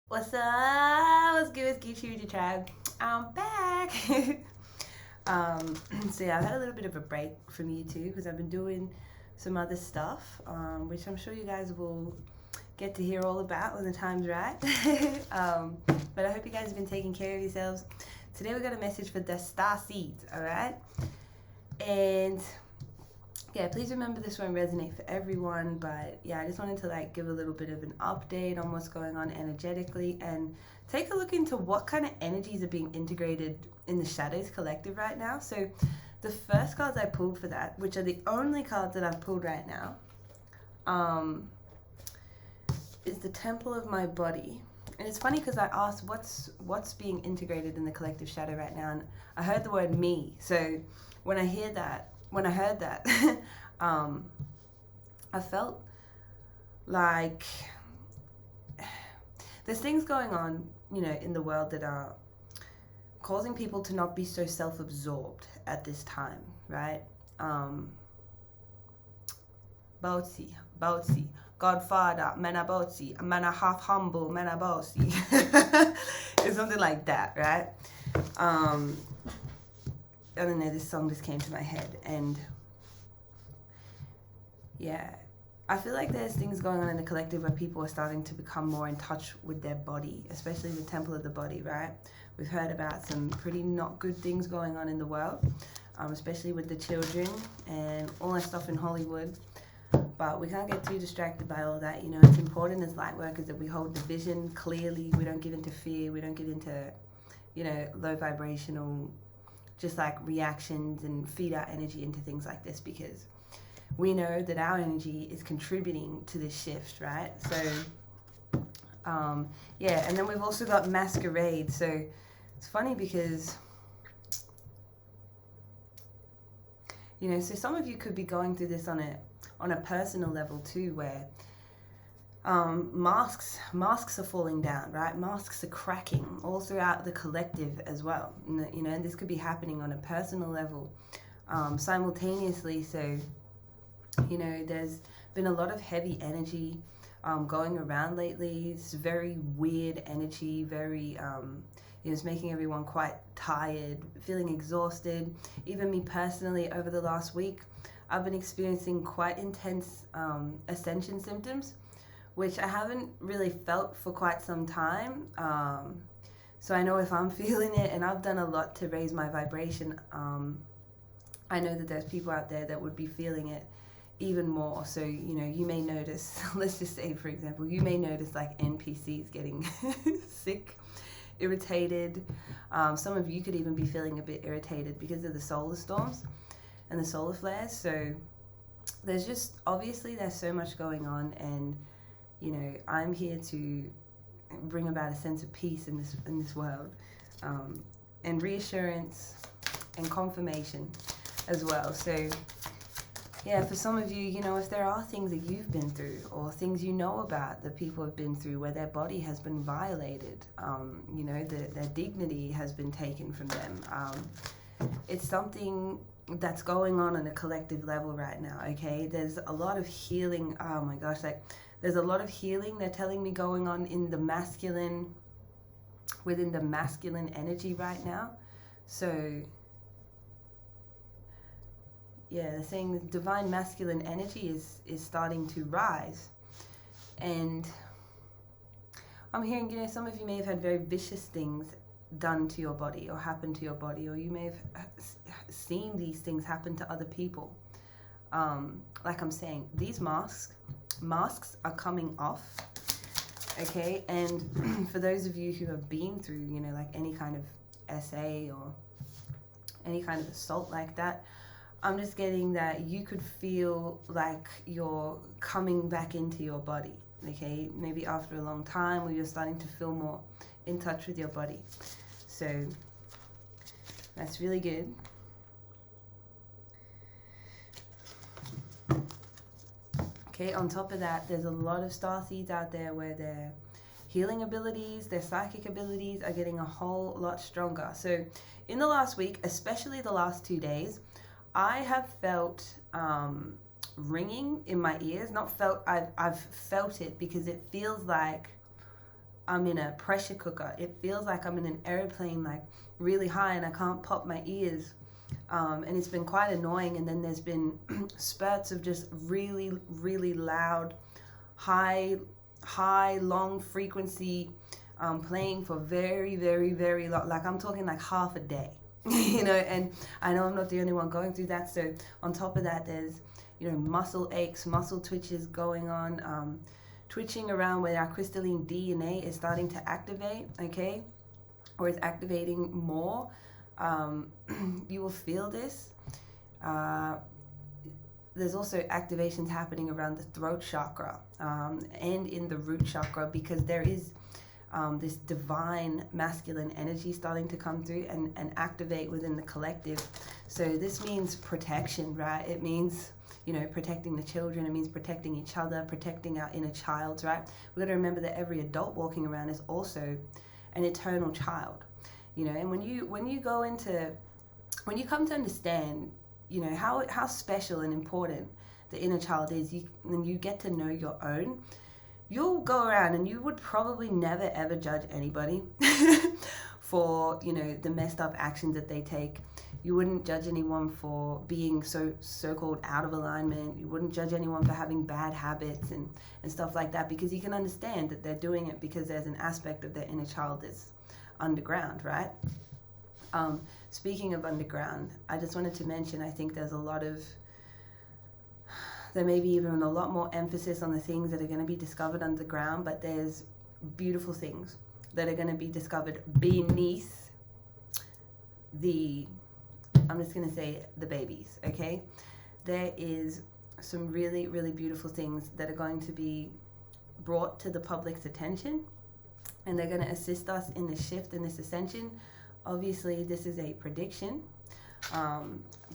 What's up? What's good? It's Gucci Tribe. I'm back. So yeah, I've had a little bit of a break from YouTube because I've been doing some other stuff, which I'm sure you guys will get to hear all about when the time's right. But I hope you guys have been taking care of yourselves. Today we got a message for the star seeds, all right? And yeah, please remember this won't resonate for everyone, but yeah, I just wanted to give a little bit of an update on what's going on energetically and take a look into what kind of energies are being integrated in the Shadows Collective right now. So the first cards I pulled for that, which are the only cards that I've pulled right now, is the Temple of My Body. And it's funny because I asked what's being integrated in the collective shadow right now, and I heard the word me. So when I heard that, I felt like there's things going on, in the world that are causing people to not be so self-absorbed at this time, right? Botsy, Godfather, Manabotsi, Mana half humble, Manabosi. It's something like that, right? I don't know, this song just came to my head, and yeah, I feel like there's things going on in the collective where people are starting to become more in touch with their body, especially the temple of the body, right? We've heard about some pretty not good things going on in the world, especially with the children and all that stuff in Hollywood. But we can't get too distracted by all that. It's important as light workers that we hold the vision clearly. We don't give into fear. We don't get into, low vibrational, just reactions and feed our energy into things like this, because we know that our energy is contributing to this shift, right? So, yeah, and then we've also got masquerade. So it's funny because, so some of you could be going through this on a personal level too, where masks are falling down, right? Masks are cracking all throughout the collective as well, and this could be happening on a personal level simultaneously. So there's been a lot of heavy energy going around lately. It's very weird energy, very it's making everyone quite tired, feeling exhausted. Even me personally, over the last week, I've been experiencing quite intense ascension symptoms, which I haven't really felt for quite some time. So I know if I'm feeling it, and I've done a lot to raise my vibration, I know that there's people out there that would be feeling it even more. So, you may notice, let's just say, for example, you may notice NPCs getting sick, irritated. Some of you could even be feeling a bit irritated because of the solar storms and the solar flares. So there's just, obviously there's so much going on, and I'm here to bring about a sense of peace in this world, and reassurance and confirmation as well. So yeah, for some of you, if there are things that you've been through, or things about that people have been through, where their body has been violated, their dignity has been taken from them, it's something that's going on a collective level right now, okay? There's a lot of healing, oh my gosh, there's a lot of healing, they're telling me, going on in the masculine, within the masculine energy right now. So yeah, they're saying the divine masculine energy is starting to rise. And I'm hearing, some of you may have had very vicious things done to your body or happen to your body, or you may have seen these things happen to other people. Like I'm saying, these masks are coming off, okay? And for those of you who have been through, any kind of SA or any kind of assault like that, I'm just getting that you could feel like you're coming back into your body, okay? Maybe after a long time, where you're starting to feel more in touch with your body. So that's really good. Okay, on top of that, there's a lot of star seeds out there where their healing abilities, their psychic abilities are getting a whole lot stronger. So in the last week, especially the last 2 days, I have felt ringing in my ears. Not felt, I've felt it, because it feels like I'm in a pressure cooker. It feels like I'm in an airplane, like really high, and I can't pop my ears. And it's been quite annoying. And then there's been spurts of just really, really loud, high, long frequency playing for very, very, very long. Like I'm talking like half a day, you know. And I know I'm not the only one going through that. So on top of that, there's, you know, muscle aches, muscle twitches going on, twitching around where our crystalline DNA is starting to activate, okay, or is activating more. You will feel this. There's also activations happening around the throat chakra and in the root chakra, because there is this divine masculine energy starting to come through and activate within the collective. So this means protection, right? It means, you know, protecting the children. It means protecting each other, protecting our inner child, right? We've got to remember that every adult walking around is also an eternal child, you know. And when you come to understand, you know, how special and important the inner child is, and you get to know your own, you'll go around and you would probably never ever judge anybody for, you know, the messed up actions that they take. You wouldn't judge anyone for being so-called out of alignment. You wouldn't judge anyone for having bad habits and stuff like that, because you can understand that they're doing it because there's an aspect of their inner child that's underground, right? Speaking of underground, I just wanted to mention, I think there may be even a lot more emphasis on the things that are going to be discovered underground, but there's beautiful things that are going to be discovered beneath I'm just going to say the babies, okay? There is some really, really beautiful things that are going to be brought to the public's attention, and they're going to assist us in this shift, in this ascension. Obviously, this is a prediction,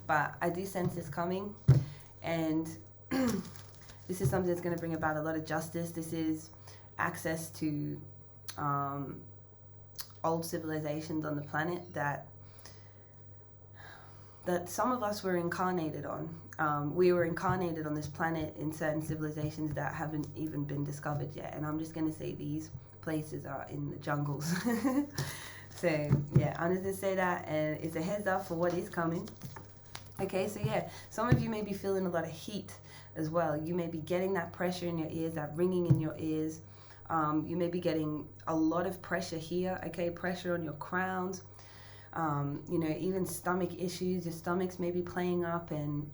but I do sense this coming, and this is something that's going to bring about a lot of justice. This is access to old civilizations on the planet that some of us were incarnated on. We were incarnated on this planet in certain civilizations that haven't even been discovered yet. And I'm just going to say these places are in the jungles. So, yeah, I'm just going to say that, and it's a heads up for what is coming. Okay, so yeah, some of you may be feeling a lot of heat as well. You may be getting that pressure in your ears, that ringing in your ears. You may be getting a lot of pressure here, okay, pressure on your crowns. You know, even stomach issues, your stomachs may be playing up, and,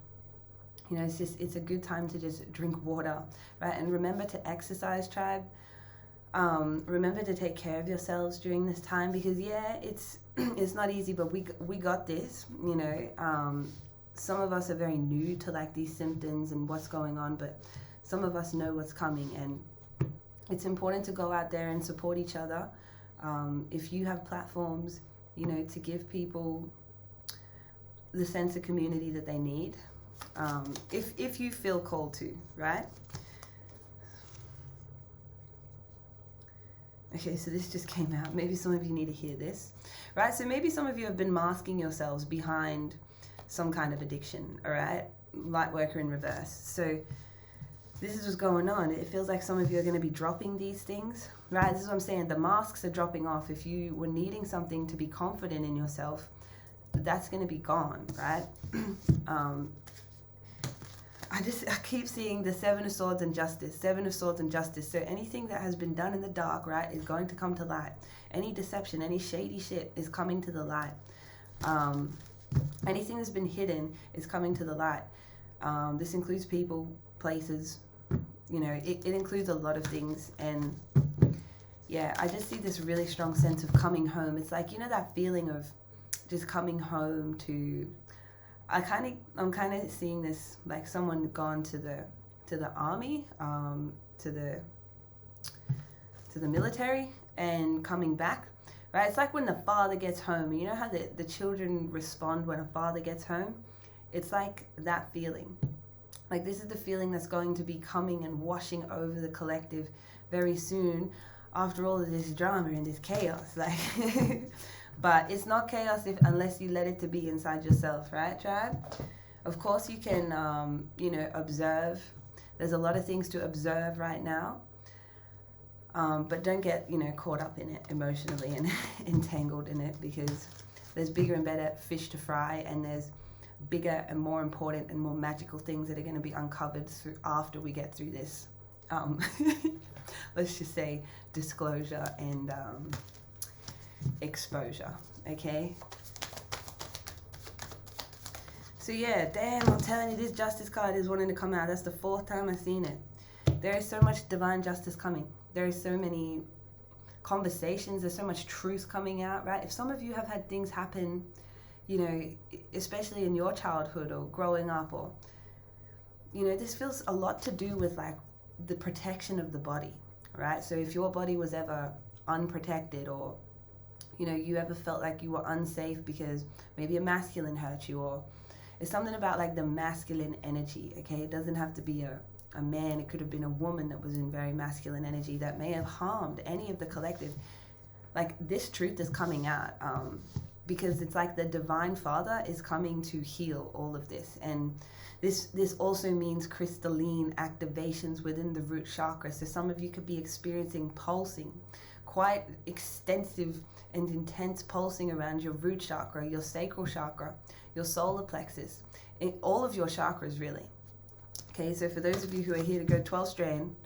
you know, it's a good time to just drink water, right? And remember to exercise, tribe. Remember to take care of yourselves during this time, because yeah, it's not easy, but we got this, you know. Some of us are very new to like these symptoms and what's going on, but some of us know what's coming, and it's important to go out there and support each other. If you have platforms, you know, to give people the sense of community that they need, if you feel called to, right? Okay, so this just came out. Maybe some of you need to hear this, right? So maybe some of you have been masking yourselves behind some kind of addiction, all right? Light worker in reverse. So this is what's going on. It feels like some of you are going to be dropping these things, right? This is what I'm saying. The masks are dropping off. If you were needing something to be confident in yourself, that's going to be gone, right? I keep seeing the Seven of Swords and Justice, Seven of Swords and Justice. So anything that has been done in the dark, right, is going to come to light. Any deception, any shady shit is coming to the light. Anything that's been hidden is coming to the light. This includes people, places, you know, it includes a lot of things. And yeah, I just see this really strong sense of coming home. It's like, you know, that feeling of just coming home to, I'm kind of seeing this like someone gone to the army, to the military, and coming back, right? It's like when the father gets home. You know how the children respond when a father gets home? It's like that feeling. Like this is the feeling that's going to be coming and washing over the collective very soon, after all of this drama and this chaos. Like, but it's not chaos unless you let it to be inside yourself, right, tribe? Of course you can, you know, observe. There's a lot of things to observe right now. But don't get, you know, caught up in it emotionally and entangled in it, because there's bigger and better fish to fry, and there's bigger and more important and more magical things that are going to be uncovered through after we get through this. Let's just say disclosure and exposure. Okay. So yeah, damn, I'm telling you, this justice card is wanting to come out. That's the 4th time I've seen it. There is so much divine justice coming. There is so many conversations. There's so much truth coming out, right? If some of you have had things happen, you know, especially in your childhood or growing up, or, you know, this feels a lot to do with like the protection of the body, right? So if your body was ever unprotected, or, you know, you ever felt like you were unsafe because maybe a masculine hurt you, or it's something about like the masculine energy, okay? It doesn't have to be a man. It could have been a woman that was in very masculine energy that may have harmed any of the collective. Like, this truth is coming out because it's like the divine father is coming to heal all of this. And this also means crystalline activations within the root chakra. So some of you could be experiencing pulsing, quite extensive and intense pulsing around your root chakra, your sacral chakra, your solar plexus, in all of your chakras, really. Okay, so for those of you who are here to go 12 strand,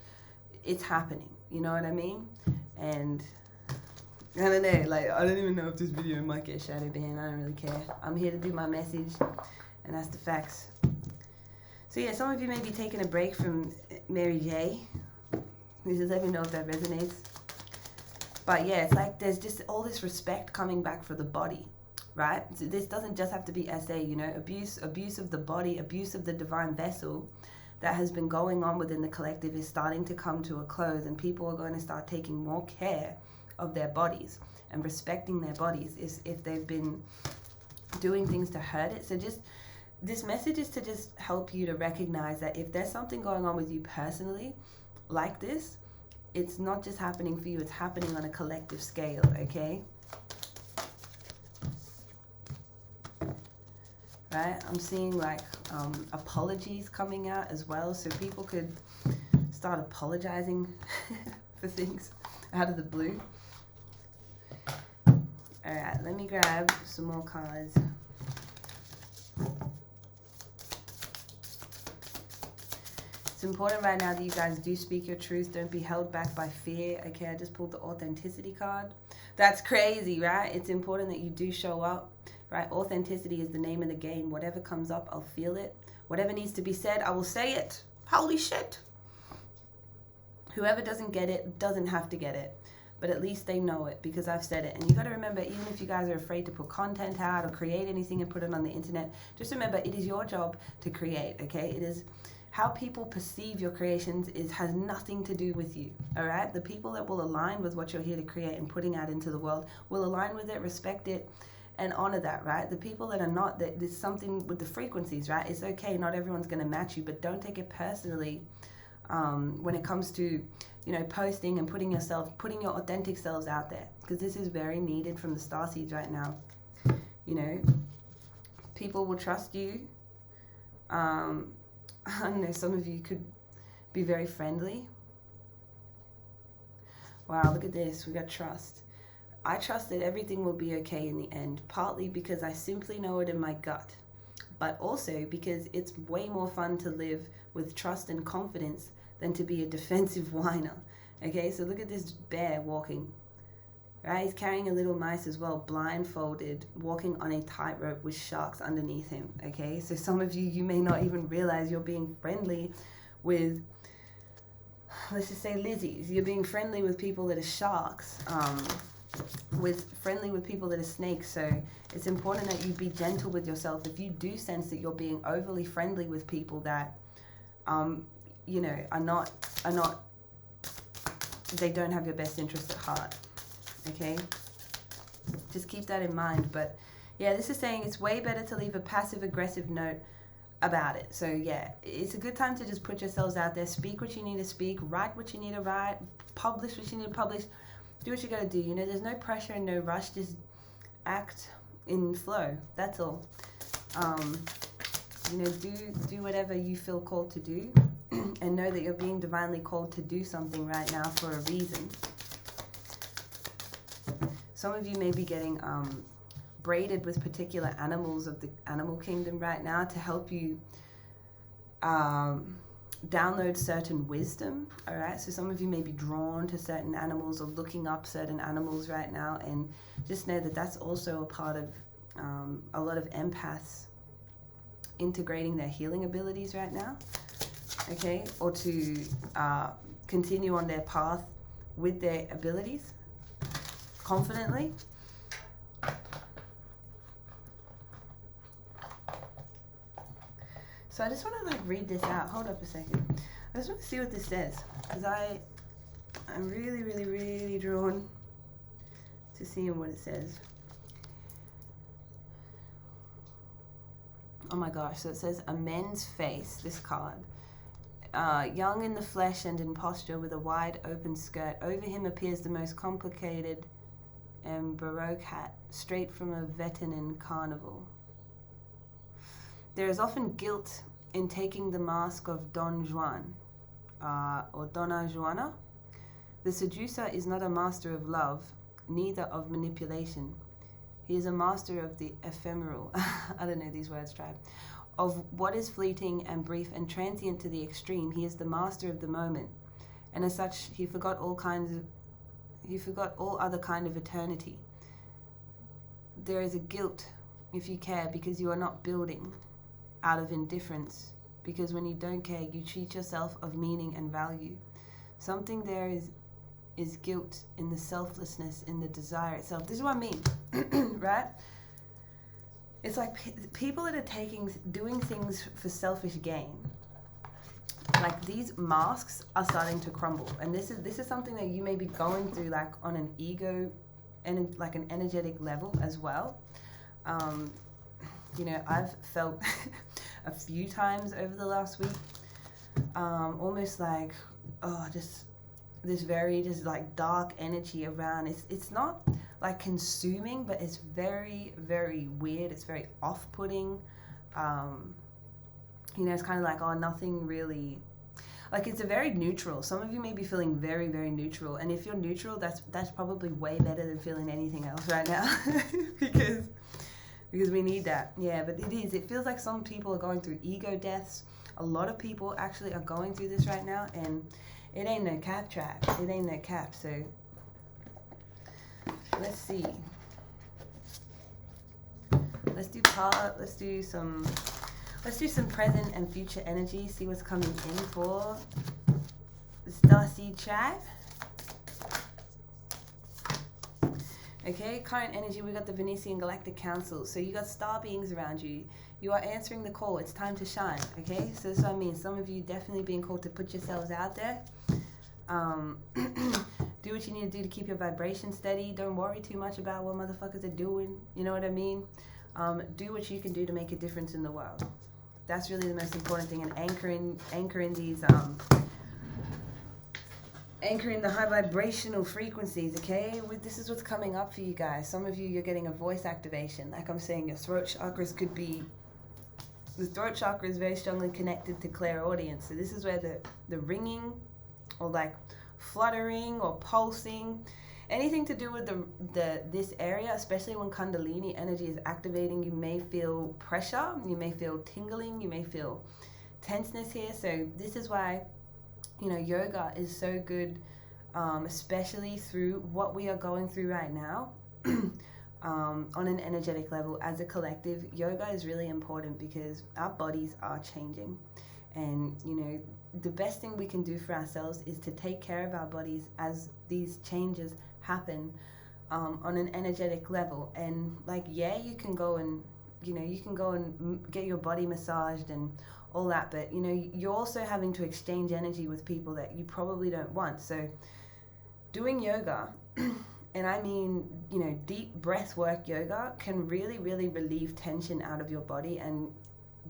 it's happening. You know what I mean? And I don't know, like, I don't even know if this video might get shadow banned. I don't really care. I'm here to do my message, and that's the facts. So yeah, some of you may be taking a break from Mary J. Just let me know if that resonates. But yeah, it's like there's just all this respect coming back for the body, right? So this doesn't just have to be SA, you know, abuse of the body, abuse of the divine vessel that has been going on within the collective is starting to come to a close, and people are going to start taking more care of their bodies and respecting their bodies if they've been doing things to hurt it. So just this message is to just help you to recognize that if there's something going on with you personally like this, it's not just happening for you, it's happening on a collective scale, okay? Right? I'm seeing like apologies coming out as well, so people could start apologizing for things out of the blue. Alright, let me grab some more cards. It's important right now that you guys do speak your truth. Don't be held back by fear. Okay, I just pulled the authenticity card. That's crazy, right? It's important that you do show up, right? Authenticity is the name of the game. Whatever comes up, I'll feel it. Whatever needs to be said, I will say it. Holy shit. Whoever doesn't get it doesn't have to get it. But at least they know it because I've said it. And you got to remember, even if you guys are afraid to put content out or create anything and put it on the internet, just remember it is your job to create, okay? It is how people perceive your creations has nothing to do with you, all right? The people that will align with what you're here to create and putting out into the world will align with it, respect it, and honor that, right? The people that are not, that there's something with the frequencies, right? It's okay, not everyone's going to match you, but don't take it personally when it comes to, you know, posting and putting your authentic selves out there, because this is very needed from the starseeds right now. You know, people will trust you. I don't know, some of you could be very friendly. Wow, look at this. We got trust. I trust that everything will be okay in the end, partly because I simply know it in my gut, but also because it's way more fun to live with trust and confidence than to be a defensive whiner. Okay, so look at this bear walking, right? He's carrying a little mice as well, blindfolded, walking on a tightrope with sharks underneath him, okay? So some of you may not even realize you're being friendly with, let's just say, lizzies. You're being friendly with people that are sharks, friendly with people that are snakes. So it's important that you be gentle with yourself. If you do sense that you're being overly friendly with people that, you know, are not, they don't have your best interest at heart. Okay, just keep that in mind. But yeah, this is saying it's way better to leave a passive aggressive note about it. So yeah, it's a good time to just put yourselves out there, speak what you need to speak, write what you need to write, publish what you need to publish, do what you got to do. You know, there's no pressure and no rush, just act in flow, that's all. You know, do whatever you feel called to do. and know that you're being divinely called to do something right now for a reason. Some of you may be getting braided with particular animals of the animal kingdom right now to help you download certain wisdom. All right, so some of you may be drawn to certain animals or looking up certain animals right now, and just know that that's also a part of a lot of empaths integrating their healing abilities right now, okay, or to continue on their path with their abilities confidently. So I just want to like read this out. Hold up a second. I just want to see what this says, because I'm really, really, really drawn to seeing what it says. Oh my gosh, so it says a men's face, this card. Young in the flesh and in posture with a wide open skirt. Over him appears the most complicated baroque hat, straight from a Veteran carnival. There is often guilt in taking the mask of Don Juan, or Donna Juana. The seducer is not a master of love, neither of manipulation. He is a master of the ephemeral, I don't know these words, tribe, of what is fleeting and brief and transient to the extreme. He is the master of the moment, and as such, he forgot all other kind of eternity. There is a guilt if you care, because you are not building out of indifference, because when you don't care, you treat yourself of meaning and value. Something there is guilt in the selflessness, in the desire itself. This is what I mean, right? It's like people that are doing things for selfish gain. Like these masks are starting to crumble, and this is something that you may be going through, like on an ego and like an energetic level as well. You know, I've felt a few times over the last week, almost like, just this very just like dark energy around. It's not like consuming, but it's very, very weird. It's very off-putting. You know, it's kind of like, nothing really, like it's a very neutral. Some of you may be feeling very, very neutral, and if you're neutral, that's probably way better than feeling anything else right now, because we need that. Yeah, but it feels like some people are going through ego deaths. A lot of people actually are going through this right now, and it ain't no cap trap. It ain't no cap. So let's see. Let's do some present and future energy. See what's coming in for the Starseed tribe. Okay, current energy, we got the Venetian Galactic Council. So you got star beings around you. You are answering the call. It's time to shine, okay? So that's what I mean. Some of you definitely being called to put yourselves out there. Do what you need to do to keep your vibration steady. Don't worry too much about what motherfuckers are doing. You know what I mean? Do what you can do to make a difference in the world. That's really the most important thing. And anchoring these... anchoring the high vibrational frequencies, okay? This is what's coming up for you guys. Some of you, you're getting a voice activation. Like I'm saying, your throat chakras could be... The throat chakra is very strongly connected to clairaudience. So this is where the ringing or like fluttering or pulsing, anything to do with this area, especially when Kundalini energy is activating, you may feel pressure, you may feel tingling, you may feel tenseness here. So this is why, you know, yoga is so good, especially through what we are going through right now. On an energetic level, as a collective, yoga is really important because our bodies are changing. And, you know, the best thing we can do for ourselves is to take care of our bodies as these changes happen, on an energetic level. And like, yeah, you can go and get your body massaged and all that, but you know, you're also having to exchange energy with people that you probably don't want. So doing yoga, and I mean, you know, deep breath work yoga can really, really relieve tension out of your body. And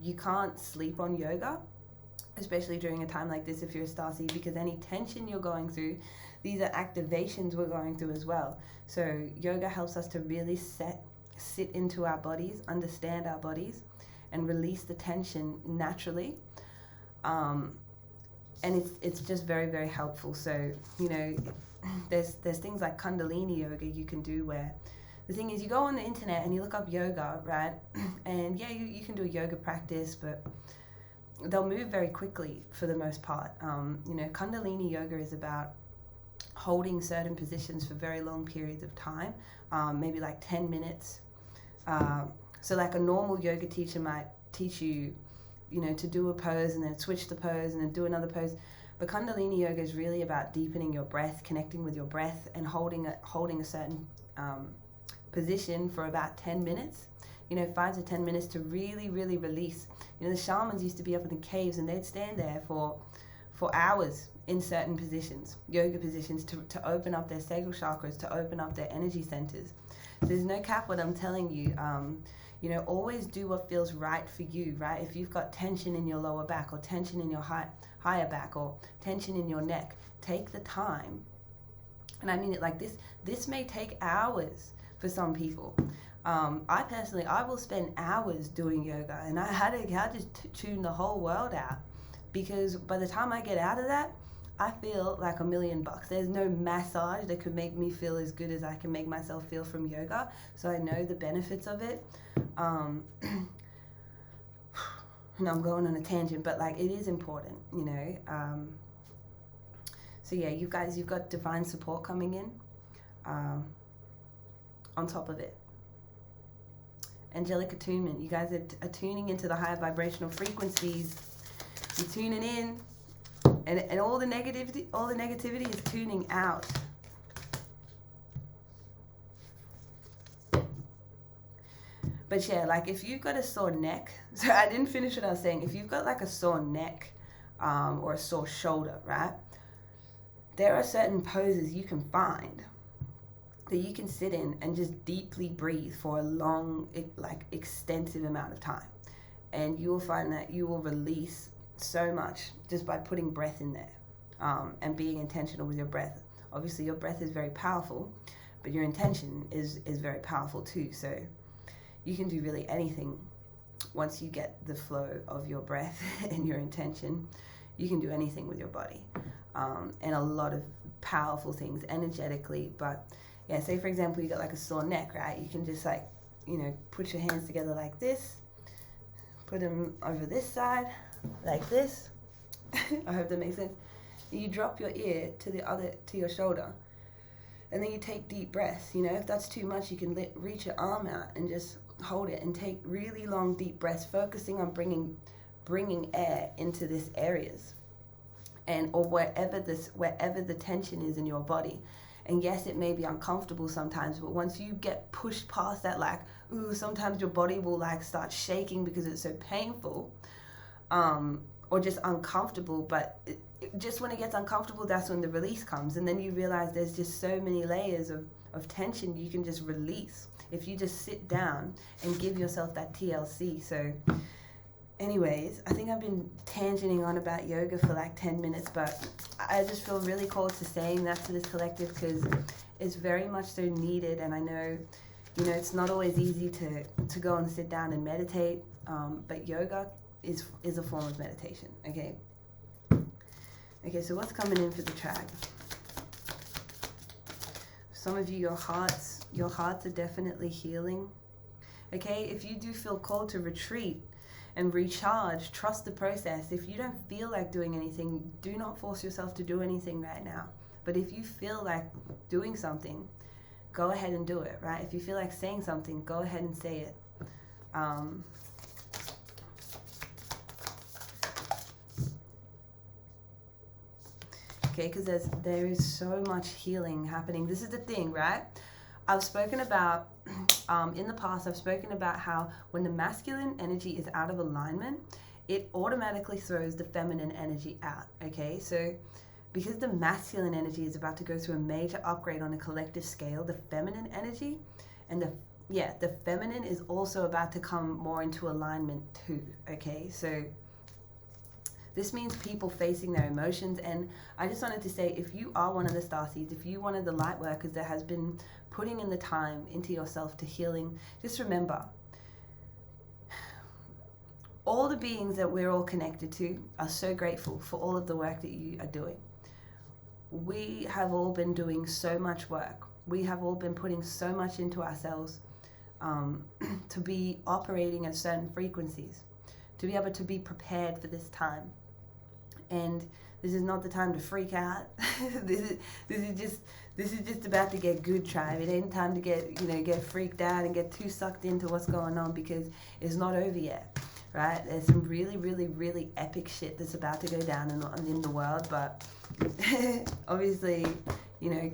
you can't sleep on yoga, especially during a time like this if you're a starseed, because any tension you're going through, these are activations we're going through as well. So yoga helps us to really sit into our bodies, understand our bodies, and release the tension naturally. it's just very, very helpful. So, you know, there's things like Kundalini yoga you can do, where the thing is, you go on the internet and you look up yoga, right? And yeah, you can do a yoga practice, but they'll move very quickly for the most part. You know, Kundalini yoga is about holding certain positions for very long periods of time, maybe like 10 minutes. So like a normal yoga teacher might teach you, you know, to do a pose and then switch the pose and then do another pose. But Kundalini yoga is really about deepening your breath, connecting with your breath, and holding a certain position for about 10 minutes, you know, 5 to 10 minutes to really, really release. You know, the shamans used to be up in the caves and they'd stand there for hours in certain positions, yoga positions, to open up their sacral chakras, to open up their energy centers. So there's no cap what I'm telling you. You know, always do what feels right for you, right? If you've got tension in your lower back, or tension in your higher back, or tension in your neck, take the time. And I mean it like this. This may take hours for some people. I personally, I will spend hours doing yoga, and I had to tune the whole world out, because by the time I get out of that, I feel like $1,000,000. There's no massage that could make me feel as good as I can make myself feel from yoga. So I know the benefits of it. And I'm going on a tangent, but like, it is important, you know. So yeah, you guys, you've got divine support coming in on top of it. Angelic attunement. You guys are tuning into the higher vibrational frequencies. You're tuning in, and all the negativity is tuning out. But yeah, like if you've got a sore neck, so I didn't finish what I was saying. If you've got like a sore neck or a sore shoulder, right? There are certain poses you can find that you can sit in and just deeply breathe for a long, like extensive amount of time. And you will find that you will release so much just by putting breath in there and being intentional with your breath. Obviously your breath is very powerful, but your intention is very powerful too. So you can do really anything once you get the flow of your breath and your intention. You can do anything with your body, and a lot of powerful things energetically. But yeah, say for example you got like a sore neck, right? You can just like, you know, put your hands together like this, put them over this side like this. I hope that makes sense. You drop your ear to your shoulder, and then you take deep breaths. You know, if that's too much, you can reach your arm out and just hold it and take really long deep breaths, focusing on bringing air into these areas, and or wherever the tension is in your body. And yes, it may be uncomfortable sometimes, but once you get pushed past that, like, ooh, sometimes your body will like start shaking because it's so painful, or just uncomfortable. But just when it gets uncomfortable, that's when the release comes. And then you realize there's just so many layers of tension you can just release if you just sit down and give yourself that TLC. So anyways, I think I've been tangenting on about yoga for like 10 minutes, but I just feel really called to saying that to this collective, because it's very much so needed. And I know, you know, it's not always easy to go and sit down and meditate, but yoga is a form of meditation. Okay, so what's coming in for the tribe? Some of you, your hearts are definitely healing. Okay, if you do feel called to retreat and recharge, trust the process. If you don't feel like doing anything, do not force yourself to do anything right now. But if you feel like doing something, go ahead and do it, right? If you feel like saying something, go ahead and say it. Okay, because there is so much healing happening. This is the thing, right? I've spoken about, in the past, I've spoken about how when the masculine energy is out of alignment, it automatically throws the feminine energy out, okay? So because the masculine energy is about to go through a major upgrade on a collective scale, the feminine energy and the feminine is also about to come more into alignment too, okay? So this means people facing their emotions. And I just wanted to say, if you are one of the starseeds, if you one of the light workers that has been putting in the time into yourself to healing, just remember, all the beings that we're all connected to are so grateful for all of the work that you are doing. We have all been doing so much work. We have all been putting so much into ourselves to be operating at certain frequencies, to be able to be prepared for this time. And this is not the time to freak out. This is just about to get good, tribe. It ain't time to get freaked out and get too sucked into what's going on, because it's not over yet, right? There's some really, really, really epic shit that's about to go down in the world, but obviously,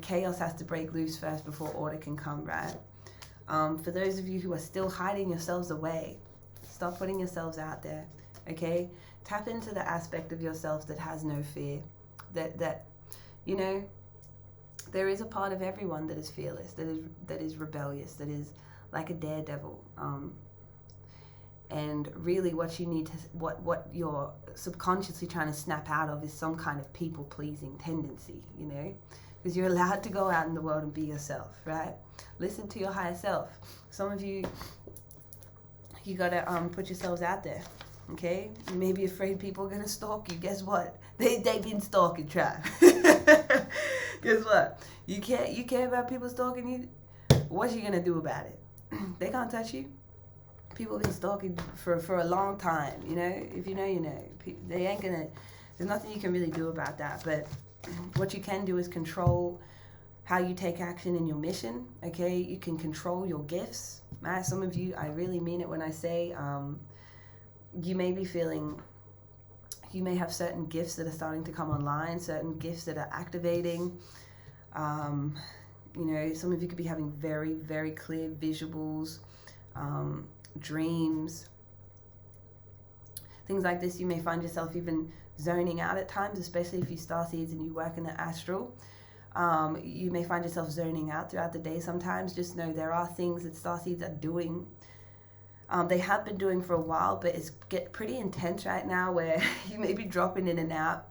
chaos has to break loose first before order can come, right? For those of you who are still hiding yourselves away, stop putting yourselves out there, okay? Tap into the aspect of yourself that has no fear. That there is a part of everyone that is fearless, that is rebellious, that is like a daredevil. And really what you need to, what you're subconsciously trying to snap out of is some kind of people-pleasing tendency, because you're allowed to go out in the world and be yourself, right? Listen to your higher self. Some of you gotta put yourselves out there, okay? You may be afraid people are gonna stalk you. Guess what? They've been stalking, tribe. Guess what? You care about people stalking you? What you gonna do about it? They can't touch you. People have been stalking for a long time, If you know, you know. They ain't gonna, there's nothing you can really do about that. But what you can do is control how you take action in your mission, okay? You can control your gifts, right? Some of you, I really mean it when I say, you may be feeling, you may have certain gifts that are starting to come online, certain gifts that are activating. Some of you could be having very, very clear visuals, dreams, things like this. You may find yourself even zoning out at times, especially if you starseeds and you work in the astral. You may find yourself zoning out throughout the day sometimes. Just know there are things that starseeds are doing. They have been doing for a while, but it's pretty intense right now, where you may be dropping in and out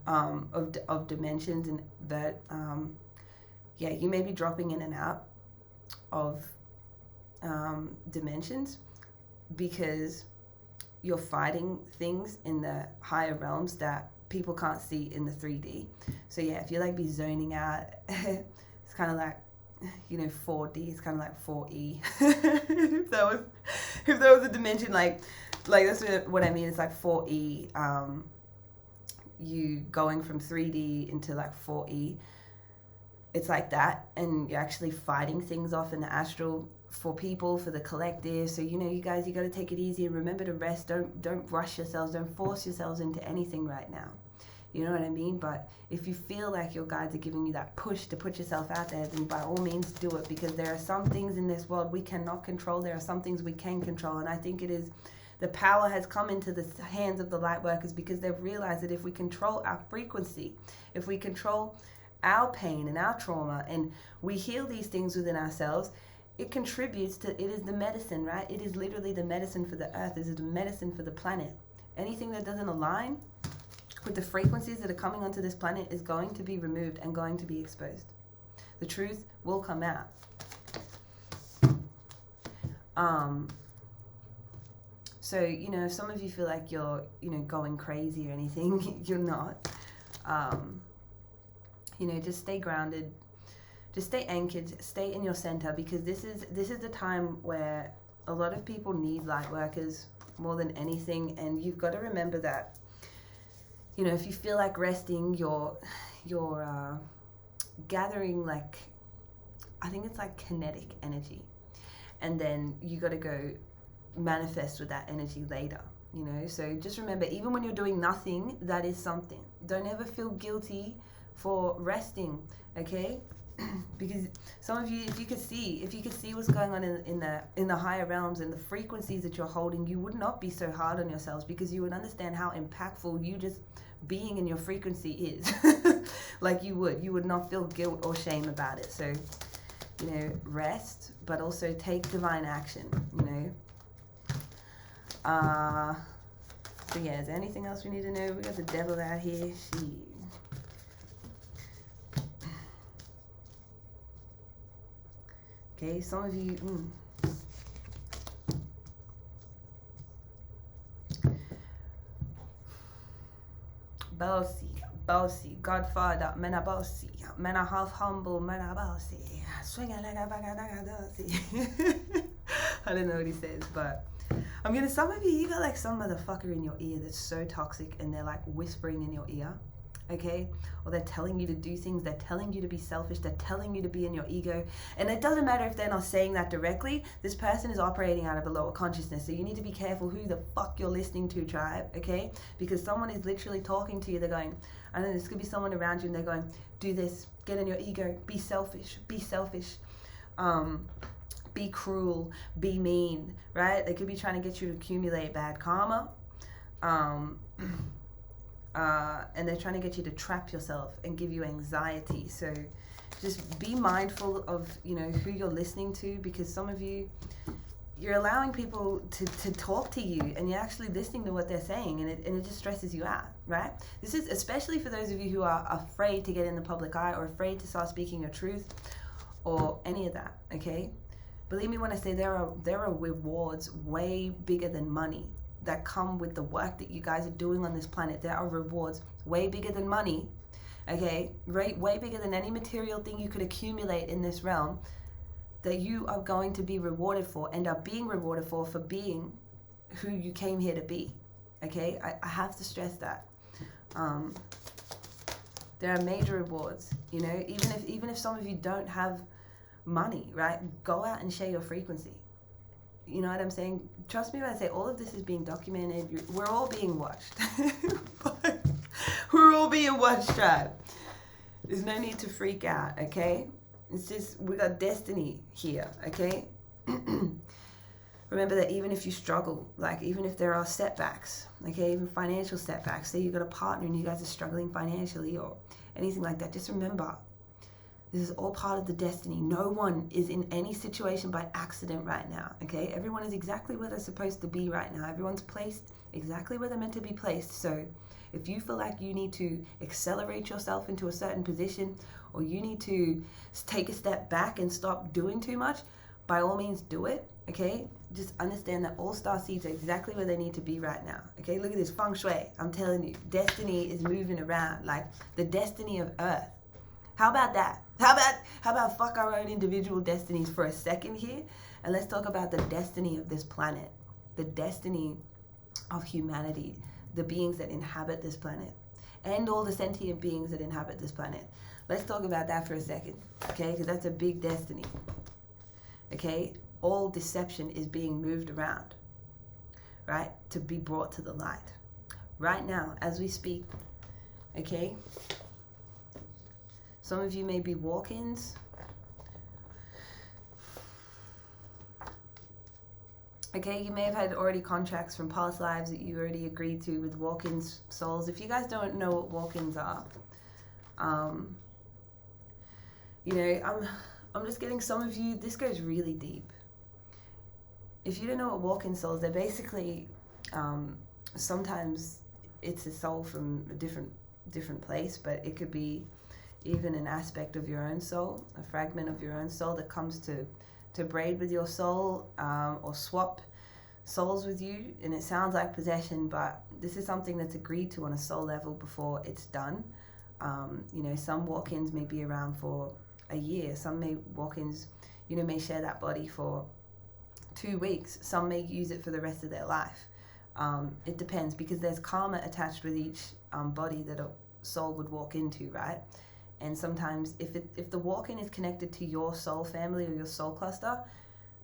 of dimensions, and that you may be dropping in and out of dimensions, because you're fighting things in the higher realms that people can't see in the 3D. So yeah, if you be zoning out, it's kind of like, 4D, it's kind of like 4E. if that was a dimension, like that's what I mean. It's like 4E, you going from 3D into 4E. It's like that, and you're actually fighting things off in the astral for people, for the collective. So you guys, you got to take it easy and remember to rest. Don't rush yourselves. Don't force yourselves into anything right now. You know what I mean? But if you feel like your guides are giving you that push to put yourself out there, then by all means do it, because there are some things in this world we cannot control. There are some things we can control, and I think it is the power has come into the hands of the light workers, because they've realized that if we control our frequency, if we control our pain and our trauma, and we heal these things within ourselves, it contributes to, it is the medicine, right? It is literally the medicine for the earth. It is the medicine for the planet. Anything that doesn't align with the frequencies that are coming onto this planet is going to be removed and going to be exposed. The truth will come out. So, if some of you feel like you're, going crazy or anything, you're not. Just stay grounded. Just stay anchored, stay in your center, because this is the time where a lot of people need light workers more than anything. And you've got to remember that, if you feel like resting, you're gathering I think it's kinetic energy. And then you got to go manifest with that energy later, So just remember, even when you're doing nothing, that is something. Don't ever feel guilty for resting, okay? Because some of you, if you could see what's going on in the higher realms and the frequencies that you're holding, you would not be so hard on yourselves, because you would understand how impactful you just being in your frequency is. You would not feel guilt or shame about it. So rest, but also take divine action. So yeah, is there anything else we need to know? We got the devil out here. Okay, some of you, bossy, bossy. Godfather, men are bossy. Men are half humble, men are bossy. Swinging like a bossy. I don't know what he says, but I'm gonna, some of you got like some motherfucker in your ear that's so toxic and they're like whispering in your ear, okay? Or they're telling you to do things, they're telling you to be selfish, they're telling you to be in your ego. And it doesn't matter if they're not saying that directly, this person is operating out of a lower consciousness. So you need to be careful who the fuck you're listening to, tribe, okay? Because someone is literally talking to you, they're going, I don't know, this could be someone around you and they're going, do this, get in your ego, be selfish, be cruel, be mean, right? They could be trying to get you to accumulate bad karma. And they're trying to get you to trap yourself and give you anxiety. So just be mindful of, you know, who you're listening to, because some of you, you're allowing people to talk to you and you're actually listening to what they're saying, and it just stresses you out, right? This is especially for those of you who are afraid to get in the public eye or afraid to start speaking your truth or any of that, okay? Believe me when I say there are rewards way bigger than money that come with the work that you guys are doing on this planet. There are rewards way bigger than money, okay? Way bigger than any material thing you could accumulate in this realm, that you are going to be rewarded for and are being rewarded for being who you came here to be, okay? I have to stress that. There are major rewards, you know, even if some of you don't have money, right? Go out and share your frequency. You know what I'm saying? Trust me when I say all of this is being documented. We're all being watched. We're all being watched, tribe. There's no need to freak out, okay? It's just, we got destiny here, okay? Remember that even if you struggle, like even if there are setbacks, okay, even financial setbacks, say you got a partner and you guys are struggling financially or anything like that, just remember, this is all part of the destiny. No one is in any situation by accident right now, okay? Everyone is exactly where they're supposed to be right now. Everyone's placed exactly where they're meant to be placed. So if you feel like you need to accelerate yourself into a certain position, or you need to take a step back and stop doing too much, by all means do it, okay? Just understand that all star seeds are exactly where they need to be right now, okay? Look at this feng shui. I'm telling you, destiny is moving around, like the destiny of Earth. How about that? How about fuck our own individual destinies for a second here, and let's talk about the destiny of this planet, the destiny of humanity, the beings that inhabit this planet, and all the sentient beings that inhabit this planet. Let's talk about that for a second, okay? Because that's a big destiny, okay? All deception is being moved around, right? To be brought to the light. Right now, as we speak, okay? Some of you may be walk-ins. Okay, you may have had already contracts from past lives that you already agreed to with walk-ins souls. If you guys don't know what walk-ins are, you know, I'm just getting some of you, this goes really deep. If you don't know what walk-in souls, they're basically, sometimes it's a soul from a different place, but it could be even an aspect of your own soul, a fragment of your own soul that comes to braid with your soul, or swap souls with you. And it sounds like possession, but this is something that's agreed to on a soul level before it's done. You know, some walk-ins may be around for a year. Some walk-ins, you know, may share that body for 2 weeks. Some may use it for the rest of their life. It depends, because there's karma attached with each body that a soul would walk into, right? And sometimes if the walk-in is connected to your soul family or your soul cluster,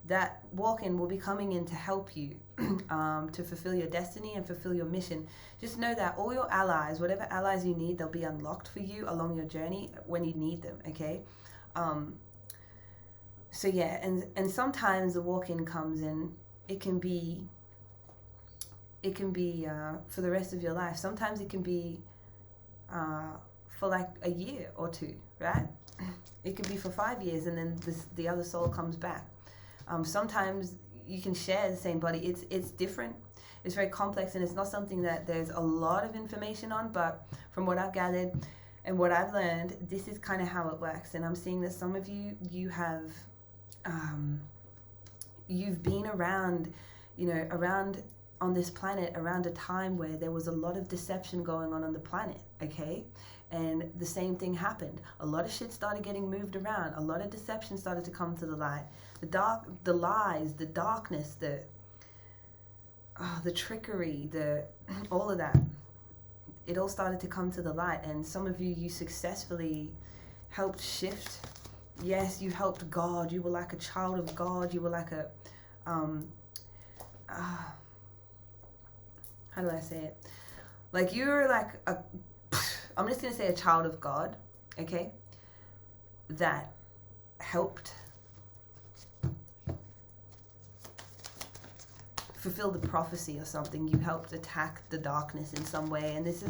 that walk-in will be coming in to help you to fulfill your destiny and fulfill your mission. Just know that all your allies, whatever allies you need, they'll be unlocked for you along your journey when you need them, okay? So yeah, and sometimes the walk-in comes in, it can be for the rest of your life. Sometimes it can be for like a year or two, right? It could be for 5 years, and then the other soul comes back. Sometimes you can share the same body. It's different. It's very complex, and it's not something that there's a lot of information on, but from what I've gathered and what I've learned, this is kind of how it works. And I'm seeing that some of you have, you've been around, you know, around on this planet around a time where there was a lot of deception going on the planet, okay? And the same thing happened. A lot of shit started getting moved around. A lot of deception started to come to the light. The lies, the darkness, the trickery, all of that. It all started to come to the light. And some of you successfully helped shift. Yes, you helped God. You were like a child of God. You were like a, how do I say it? Like you're like I'm just going to say a child of God, okay? That helped fulfill the prophecy or something. You helped attack the darkness in some way. And this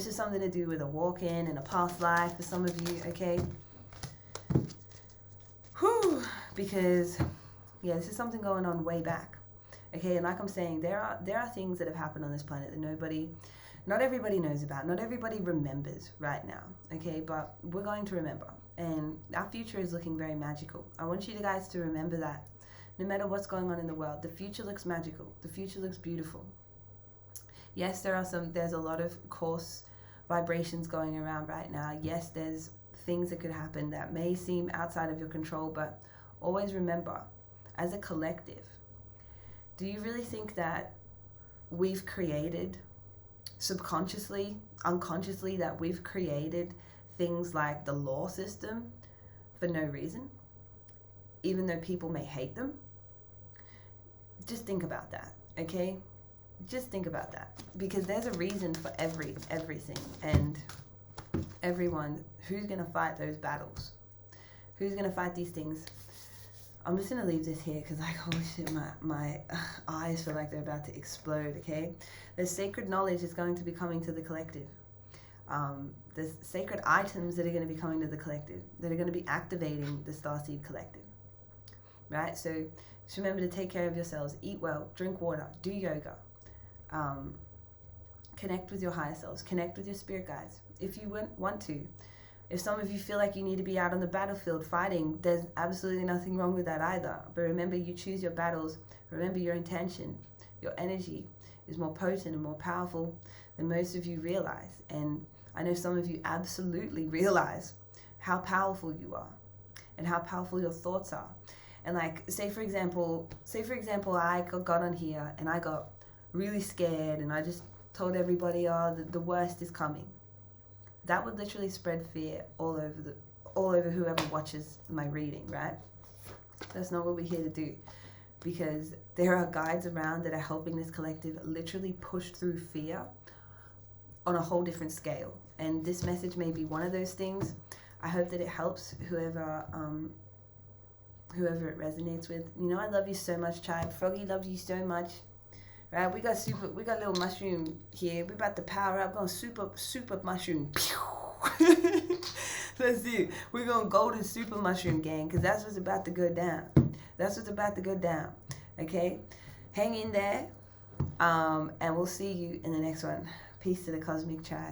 is something to do with a walk-in and a past life for some of you, okay? Whew, because, yeah, this is something going on way back. Okay, and like I'm saying, there are things that have happened on this planet that not everybody knows about, not everybody remembers right now, okay, but we're going to remember, and our future is looking very magical. I want you guys to remember that no matter what's going on in the world, the future looks magical, the future looks beautiful. Yes, there's a lot of coarse vibrations going around right now. Yes, there's things that could happen that may seem outside of your control, but always remember, as a collective, do you really think that we've created subconsciously, unconsciously, that we've created things like the law system for no reason, even though people may hate them? Just think about that, okay? Just think about that, because there's a reason for everything, and everyone who's gonna fight those battles, who's gonna fight these things. I'm just gonna leave this here because, like, holy shit, my eyes feel like they're about to explode, okay? There's sacred knowledge that's going to be coming to the collective. There's sacred items that are going to be coming to the collective, that are going to be activating the Starseed Collective, right? So just remember to take care of yourselves, eat well, drink water, do yoga, connect with your higher selves, connect with your spirit guides if you want to. If some of you feel like you need to be out on the battlefield fighting, there's absolutely nothing wrong with that either. But remember, you choose your battles. Remember, your intention, your energy is more potent and more powerful than most of you realize. And I know some of you absolutely realize how powerful you are and how powerful your thoughts are. And like, say for example, I got on here and I got really scared and I just told everybody, oh, the worst is coming. That would literally spread fear all over whoever watches my reading, right? That's not what we're here to do, because there are guides around that are helping this collective literally push through fear on a whole different scale. And this message may be one of those things. I hope that it helps whoever it resonates with. You know, I love you so much, Tribe. Froggy loves you so much. Right, we got a little mushroom here. We're about to power up. Going super mushroom. Let's do it. We're going golden super mushroom gang, because that's what's about to go down. That's what's about to go down. Okay, hang in there, and we'll see you in the next one. Peace to the cosmic tribe.